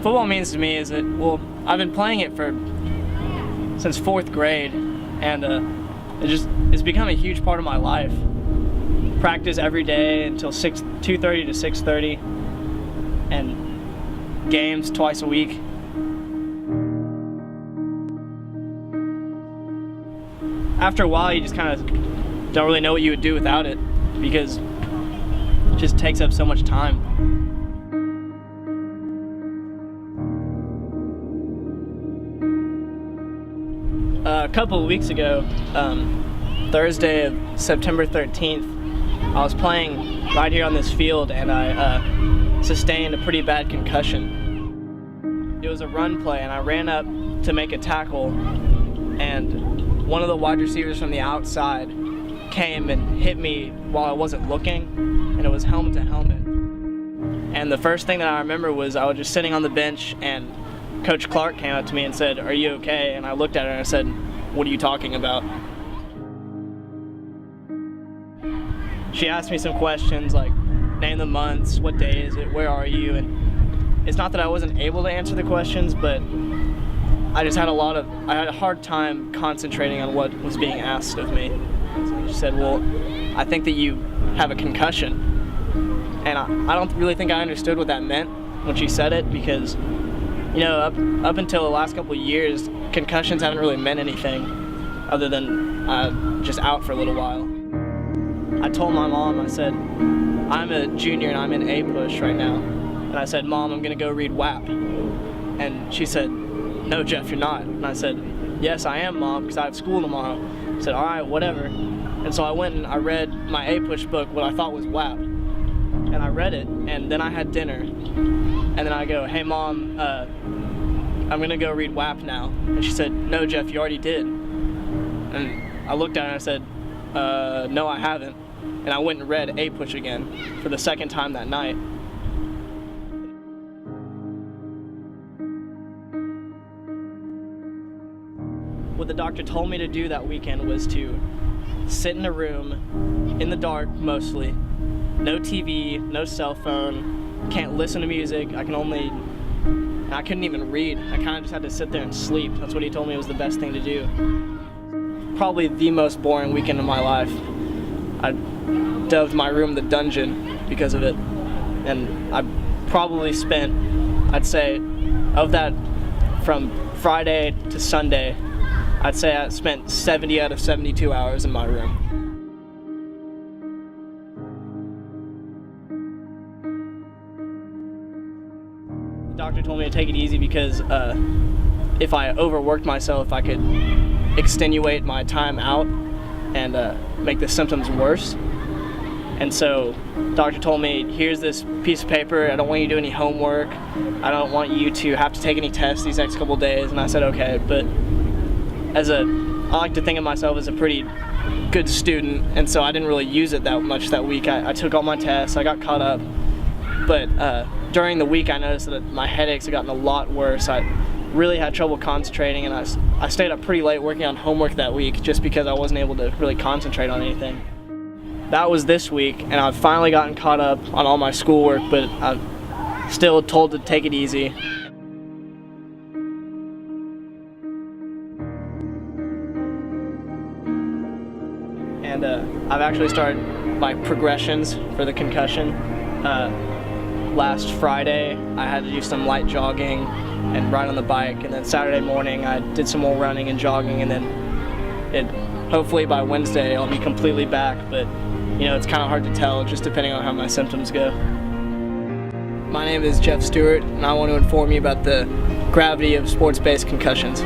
football means to me is that, well, I've been playing it since 4th grade, and it's become a huge part of my life. Practice every day until 2:30 to 6:30, and games twice a week. After a while, you just kind of don't really know what you would do without it, because it just takes up so much time. A couple of weeks ago, Thursday of September 13th, I was playing right here on this field, and I sustained a pretty bad concussion. It was a run play, and I ran up to make a tackle, and one of the wide receivers from the outside came and hit me while I wasn't looking, and it was helmet to helmet. And the first thing that I remember was I was just sitting on the bench, and Coach Clark came up to me and said, "Are you okay?" And I looked at her and I said, "What are you talking about?" She asked me some questions like, name the months, what day is it, where are you? And it's not that I wasn't able to answer the questions, but I just had I had a hard time concentrating on what was being asked of me. So she said, "Well, I think that you have a concussion." And I don't really think I understood what that meant when she said it, because, you know, up until the last couple of years, concussions haven't really meant anything other than just out for a little while. I told my mom, I said, "I'm a junior and I'm in A-push right now." And I said, "Mom, I'm gonna go read WAP." And she said, "No, Jeff, you're not." And I said, "Yes, I am, Mom, because I have school tomorrow." I said, "All right, whatever." And so I went and I read my A-push book, what I thought was WAP. And I read it, and then I had dinner. And then I go, "Hey, Mom, I'm gonna go read WAP now." And she said, "No, Jeff, you already did." And I looked at her and I said, "No, I haven't." And I went and read A-push again for the second time that night. What the doctor told me to do that weekend was to sit in a room, in the dark mostly, no TV, no cell phone, can't listen to music, I couldn't even read. I kind of just had to sit there and sleep. That's what he told me was the best thing to do. Probably the most boring weekend of my life. I dubbed my room the dungeon because of it. And I probably spent, I'd say, of that from Friday to Sunday, I'd say I spent 70 out of 72 hours in my room. The doctor told me to take it easy because if I overworked myself, I could extenuate my time out and make the symptoms worse. And so the doctor told me, "Here's this piece of paper. I don't want you to do any homework. I don't want you to have to take any tests these next couple days." And I said, "Okay," but I like to think of myself as a pretty good student, and so I didn't really use it that much that week. I took all my tests, I got caught up, but during the week I noticed that my headaches had gotten a lot worse. I really had trouble concentrating, and I stayed up pretty late working on homework that week just because I wasn't able to really concentrate on anything. That was this week, and I've finally gotten caught up on all my schoolwork, but I'm still told to take it easy. And I've actually started my progressions for the concussion. Last Friday, I had to do some light jogging and ride on the bike, and then Saturday morning I did some more running and jogging, and then hopefully by Wednesday I'll be completely back, but you know, it's kind of hard to tell just depending on how my symptoms go. My name is Jeff Stewart, and I want to inform you about the gravity of sports-based concussions.